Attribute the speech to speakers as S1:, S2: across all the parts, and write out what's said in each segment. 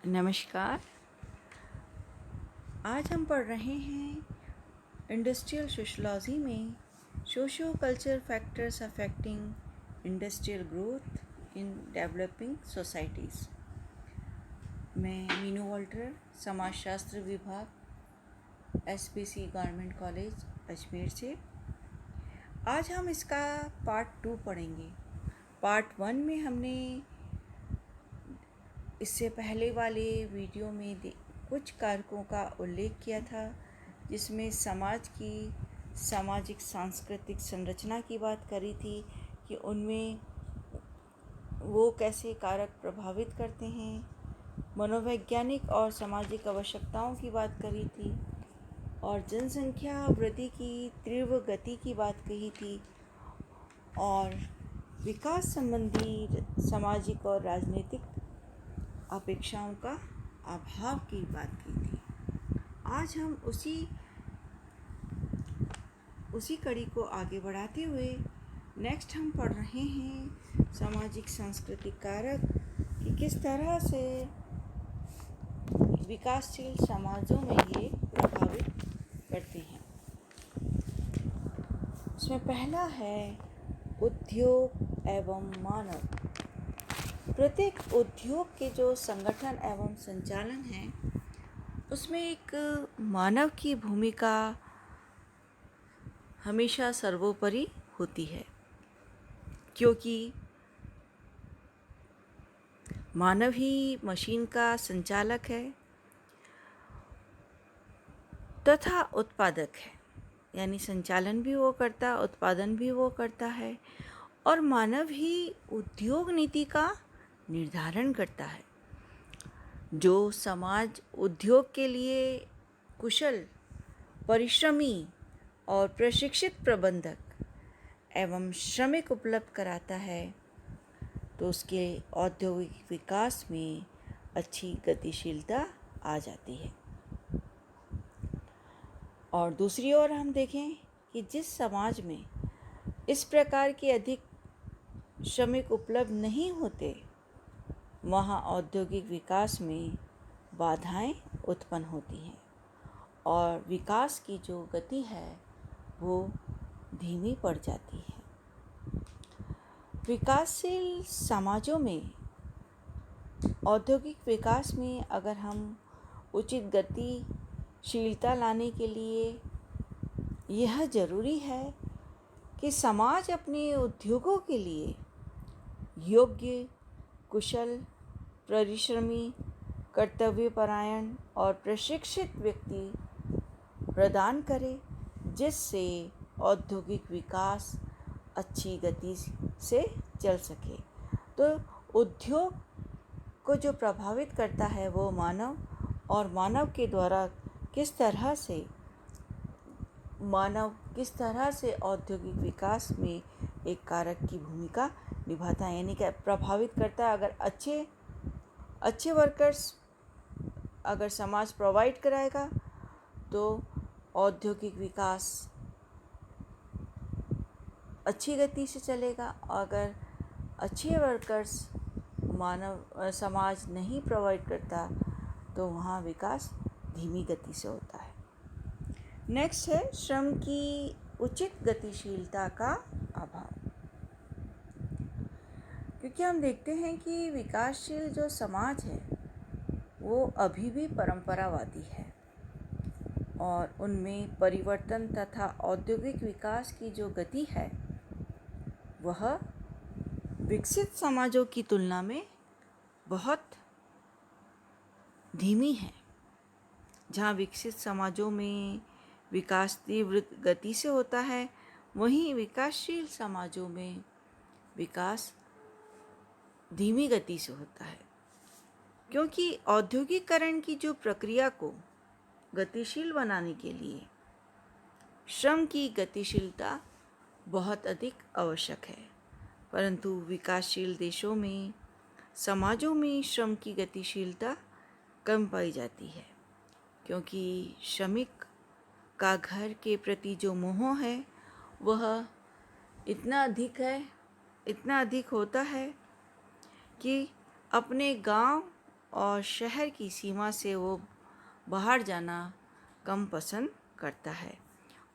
S1: नमस्कार। आज हम पढ़ रहे हैं इंडस्ट्रियल सोशलॉजी में socio culture factors affecting industrial growth in developing societies. मैं मीनू वॉल्टर, समाजशास्त्र विभाग, एसपीसी गवर्नमेंट कॉलेज अजमेर से। आज हम इसका पार्ट 2 पढ़ेंगे। पार्ट 1 में हमने इससे पहले वाले वीडियो में कुछ कारकों का उल्लेख किया था, जिसमें समाज की सामाजिक सांस्कृतिक संरचना की बात करी थी कि उनमें वो कैसे कारक प्रभावित करते हैं। मनोवैज्ञानिक और सामाजिक आवश्यकताओं की बात करी थी और जनसंख्या वृद्धि की तीव्र गति की बात कही थी और विकास संबंधी सामाजिक और राजनीतिक अपेक्षाओं का अभाव की बात की थी। आज हम उसी कड़ी को आगे बढ़ाते हुए नेक्स्ट हम पढ़ रहे हैं सामाजिक सांस्कृतिक कारक कि किस तरह से विकासशील समाजों में ये प्रभावित करते हैं। इसमें पहला है उद्योग एवं मानव। प्रत्येक उद्योग के जो संगठन एवं संचालन है, उसमें एक मानव की भूमिका हमेशा सर्वोपरि होती है, क्योंकि मानव ही मशीन का संचालक है तथा उत्पादक है। यानी संचालन भी वो करता, उत्पादन भी वो करता है और मानव ही उद्योग नीति का निर्धारण करता है। जो समाज उद्योग के लिए कुशल, परिश्रमी और प्रशिक्षित प्रबंधक एवं श्रमिक उपलब्ध कराता है, तो उसके औद्योगिक विकास में अच्छी गतिशीलता आ जाती है। और दूसरी ओर हम देखें कि जिस समाज में इस प्रकार के अधिक श्रमिक उपलब्ध नहीं होते, वहाँ औद्योगिक विकास में बाधाएं उत्पन्न होती हैं और विकास की जो गति है वो धीमी पड़ जाती है। विकासशील समाजों में औद्योगिक विकास में अगर हम उचित गतिशीलता लाने के लिए यह ज़रूरी है कि समाज अपने उद्योगों के लिए योग्य, कुशल, परिश्रमी, कर्तव्यपरायण और प्रशिक्षित व्यक्ति प्रदान करे, जिससे औद्योगिक विकास अच्छी गति से चल सके। तो उद्योग को जो प्रभावित करता है वो मानव, और मानव के द्वारा किस तरह से औद्योगिक विकास में एक कारक की भूमिका निभाता है, यानी कि प्रभावित करता है। अगर अच्छे वर्कर्स अगर समाज प्रोवाइड कराएगा तो औद्योगिक विकास अच्छी गति से चलेगा। अगर अच्छे वर्कर्स समाज नहीं प्रोवाइड करता तो वहाँ विकास धीमी गति से होता है। नेक्स्ट है श्रम की उचित गतिशीलता का अभाव। क्योंकि हम देखते हैं कि विकासशील जो समाज है वो अभी भी परंपरावादी है और उनमें परिवर्तन तथा औद्योगिक विकास की जो गति है वह विकसित समाजों की तुलना में बहुत धीमी है। जहाँ विकसित समाजों में विकास तीव्र गति से होता है, वहीं विकासशील समाजों में विकास धीमी गति से होता है। क्योंकि औद्योगिकरण की जो प्रक्रिया को गतिशील बनाने के लिए श्रम की गतिशीलता बहुत अधिक आवश्यक है, परंतु विकासशील देशों में समाजों में श्रम की गतिशीलता कम पाई जाती है, क्योंकि श्रमिक का घर के प्रति जो मोह है वह इतना अधिक होता है कि अपने गांव और शहर की सीमा से वो बाहर जाना कम पसंद करता है।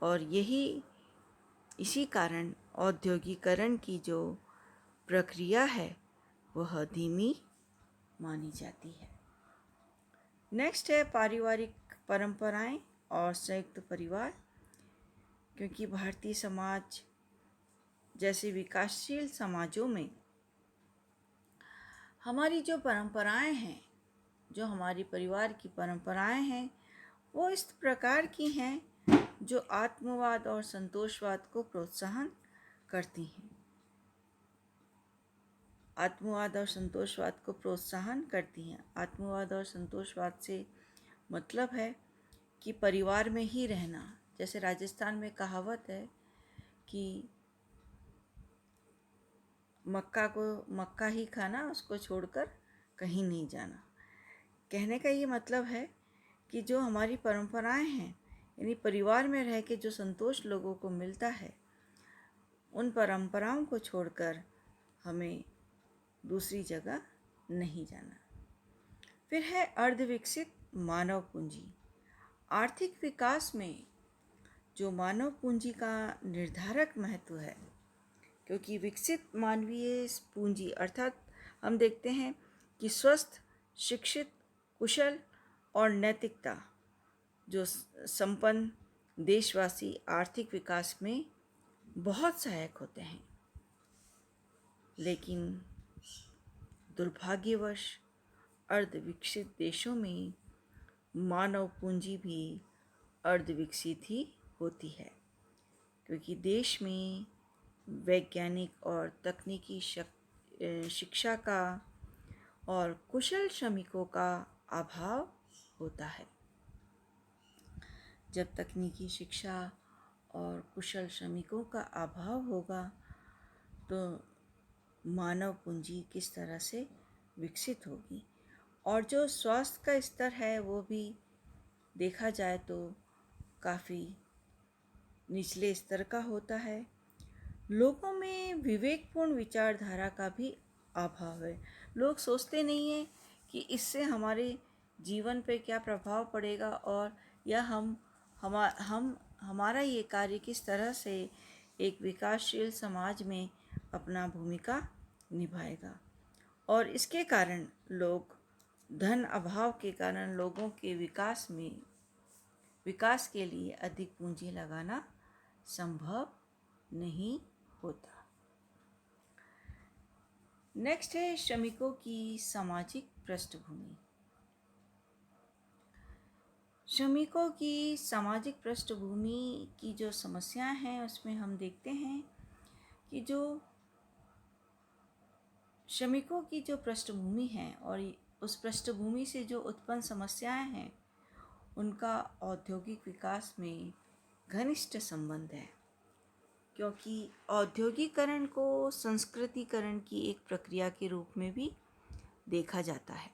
S1: और इसी कारण औद्योगिकरण की जो प्रक्रिया है वह धीमी मानी जाती है। नेक्स्ट है पारिवारिक परंपराएं और संयुक्त परिवार। क्योंकि भारतीय समाज जैसे विकासशील समाजों में हमारी जो परंपराएं हैं, जो हमारी परिवार की परंपराएं हैं, वो इस प्रकार की हैं जो आत्मवाद और संतोषवाद को प्रोत्साहन करती हैं। आत्मवाद और संतोषवाद को प्रोत्साहन करती हैं। आत्मवाद और संतोषवाद से मतलब है कि परिवार में ही रहना। जैसे राजस्थान में कहावत है कि मक्का ही खाना, उसको छोड़कर कहीं नहीं जाना। कहने का ये मतलब है कि जो हमारी परंपराएं हैं, यानी परिवार में रह के जो संतोष लोगों को मिलता है, उन परंपराओं को छोड़कर हमें दूसरी जगह नहीं जाना। फिर है अर्धविकसित मानव पूंजी। आर्थिक विकास में जो मानव पूंजी का निर्धारक महत्व है, क्योंकि विकसित मानवीय पूंजी अर्थात हम देखते हैं कि स्वस्थ, शिक्षित, कुशल और नैतिकता जो संपन्न देशवासी आर्थिक विकास में बहुत सहायक होते हैं। लेकिन दुर्भाग्यवश अर्धविकसित देशों में मानव पूंजी भी अर्धविकसित ही होती है, क्योंकि देश में वैज्ञानिक और तकनीकी शिक्षा का और कुशल श्रमिकों का अभाव होता है। जब तकनीकी शिक्षा और कुशल श्रमिकों का अभाव होगा तो मानव पूंजी किस तरह से विकसित होगी। और जो स्वास्थ्य का स्तर है वो भी देखा जाए तो काफ़ी निचले स्तर का होता है। लोगों में विवेकपूर्ण विचारधारा का भी अभाव है। लोग सोचते नहीं हैं कि इससे हमारे जीवन पे क्या प्रभाव पड़ेगा और या हमारा ये कार्य किस तरह से एक विकासशील समाज में अपना भूमिका निभाएगा। और इसके कारण लोग धन अभाव के कारण लोगों के विकास के लिए अधिक पूंजी लगाना संभव नहीं होता। नेक्स्ट है श्रमिकों की सामाजिक पृष्ठभूमि। श्रमिकों की सामाजिक पृष्ठभूमि की जो समस्याएं हैं उसमें हम देखते हैं कि जो श्रमिकों की जो पृष्ठभूमि है और उस पृष्ठभूमि से जो उत्पन्न समस्याएं हैं उनका औद्योगिक विकास में घनिष्ठ संबंध है। क्योंकि औद्योगिकरण को संस्कृतिकरण की एक प्रक्रिया के रूप में भी देखा जाता है,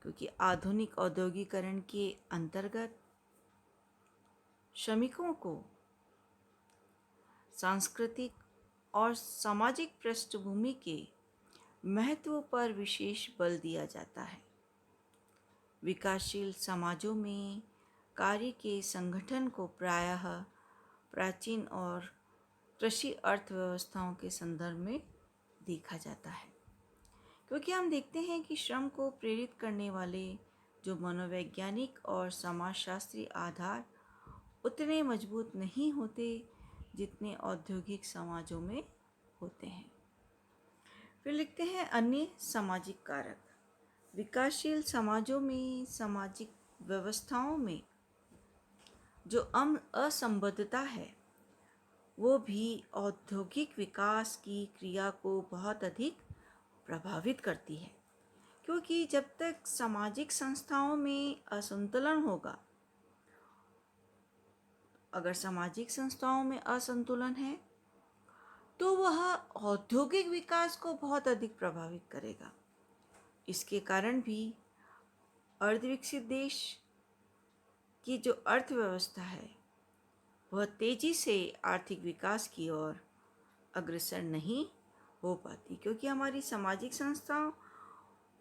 S1: क्योंकि आधुनिक औद्योगिकरण के अंतर्गत श्रमिकों को सांस्कृतिक और सामाजिक पृष्ठभूमि के महत्व पर विशेष बल दिया जाता है। विकासशील समाजों में कार्य के संगठन को प्रायः प्राचीन और कृषि अर्थव्यवस्थाओं के संदर्भ में देखा जाता है, क्योंकि हम देखते हैं कि श्रम को प्रेरित करने वाले जो मनोवैज्ञानिक और समाजशास्त्री आधार उतने मजबूत नहीं होते जितने औद्योगिक समाजों में होते हैं। फिर लिखते हैं अन्य सामाजिक कारक। विकासशील समाजों में सामाजिक व्यवस्थाओं में जो असंबद्धता है वो भी औद्योगिक विकास की क्रिया को बहुत अधिक प्रभावित करती है। क्योंकि जब तक सामाजिक संस्थाओं में असंतुलन होगा, अगर सामाजिक संस्थाओं में असंतुलन है तो वह औद्योगिक विकास को बहुत अधिक प्रभावित करेगा। इसके कारण भी अर्धविकसित देश की जो अर्थव्यवस्था है वह तेजी से आर्थिक विकास की ओर अग्रसर नहीं हो पाती, क्योंकि हमारी सामाजिक संस्थाओं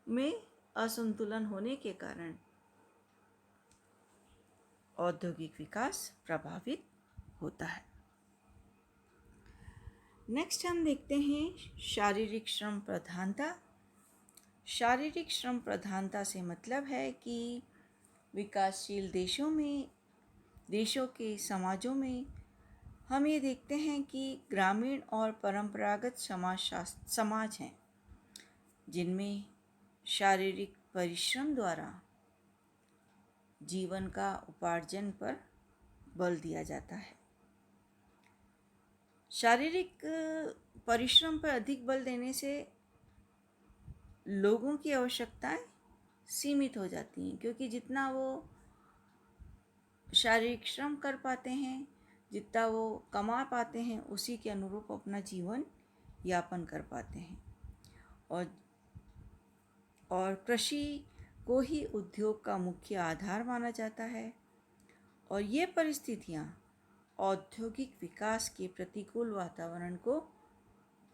S1: में असंतुलन होने के कारण औद्योगिक विकास प्रभावित होता है। नेक्स्ट हम देखते हैं शारीरिक श्रम प्रधानता। शारीरिक श्रम प्रधानता से मतलब है कि विकासशील देशों के समाजों में हम ये देखते हैं कि ग्रामीण और परंपरागत समाज हैं जिनमें शारीरिक परिश्रम द्वारा जीवन का उपार्जन पर बल दिया जाता है। शारीरिक परिश्रम पर अधिक बल देने से लोगों की आवश्यकताएं सीमित हो जाती हैं, क्योंकि जितना वो शारीरिक श्रम कर पाते हैं, जितना वो कमा पाते हैं, उसी के अनुरूप अपना जीवन यापन कर पाते हैं। और कृषि को ही उद्योग का मुख्य आधार माना जाता है और ये परिस्थितियाँ औद्योगिक विकास के प्रतिकूल वातावरण को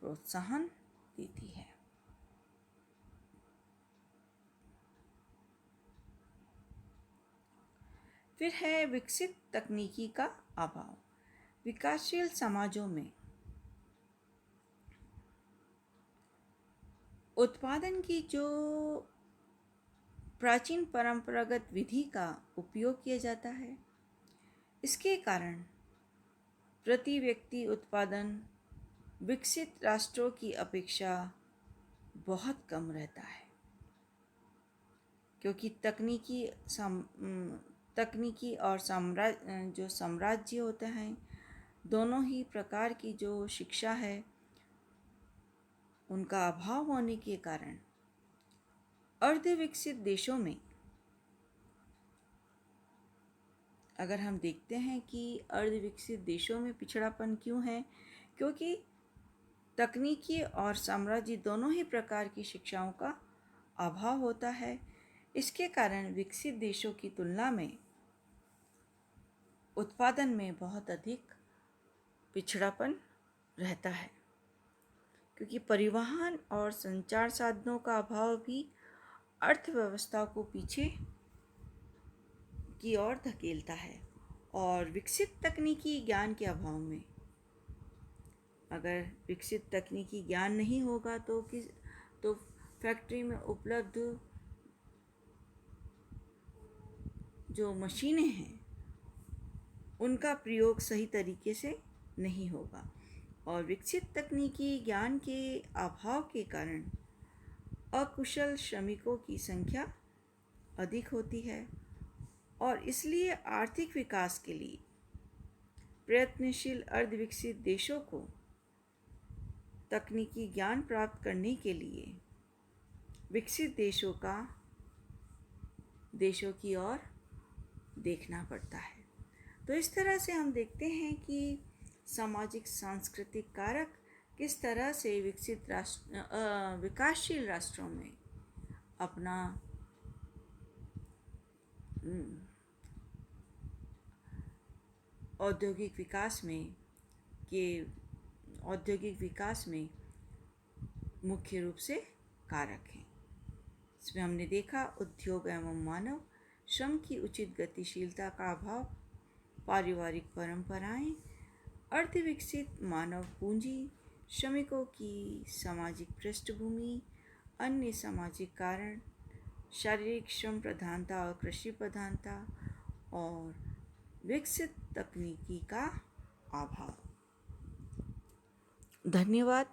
S1: प्रोत्साहन देती है। फिर है विकसित तकनीकी का अभाव। विकासशील समाजों में उत्पादन की जो प्राचीन परंपरागत विधि का उपयोग किया जाता है, इसके कारण प्रति व्यक्ति उत्पादन विकसित राष्ट्रों की अपेक्षा बहुत कम रहता है, क्योंकि तकनीकी और जो साम्राज्य होते हैं, दोनों ही प्रकार की जो शिक्षा है उनका अभाव होने के कारण अर्धविकसित देशों में, अगर हम देखते हैं कि अर्धविकसित देशों में पिछड़ापन क्यों है, क्योंकि तकनीकी और साम्राज्य दोनों ही प्रकार की शिक्षाओं का अभाव होता है। इसके कारण विकसित देशों की तुलना में उत्पादन में बहुत अधिक पिछड़ापन रहता है, क्योंकि परिवहन और संचार साधनों का अभाव भी अर्थव्यवस्था को पीछे की ओर धकेलता है। और विकसित तकनीकी ज्ञान के अभाव में, अगर विकसित तकनीकी ज्ञान नहीं होगा तो फैक्ट्री में उपलब्ध जो मशीनें हैं उनका प्रयोग सही तरीके से नहीं होगा। और विकसित तकनीकी ज्ञान के अभाव के कारण अकुशल श्रमिकों की संख्या अधिक होती है और इसलिए आर्थिक विकास के लिए प्रयत्नशील अर्धविकसित देशों को तकनीकी ज्ञान प्राप्त करने के लिए विकसित देशों की ओर देखना पड़ता है। तो इस तरह से हम देखते हैं कि सामाजिक सांस्कृतिक कारक किस तरह से विकासशील राष्ट्रों में अपना औद्योगिक विकास में मुख्य रूप से कारक हैं। इसमें हमने देखा उद्योग एवं मानव श्रम की उचित गतिशीलता का अभाव, पारिवारिक परंपराएं, अर्धविकसित मानव पूंजी, श्रमिकों की सामाजिक पृष्ठभूमि, अन्य सामाजिक कारण, शारीरिक श्रम प्रधानता और कृषि प्रधानता और विकसित तकनीकी का अभाव। धन्यवाद।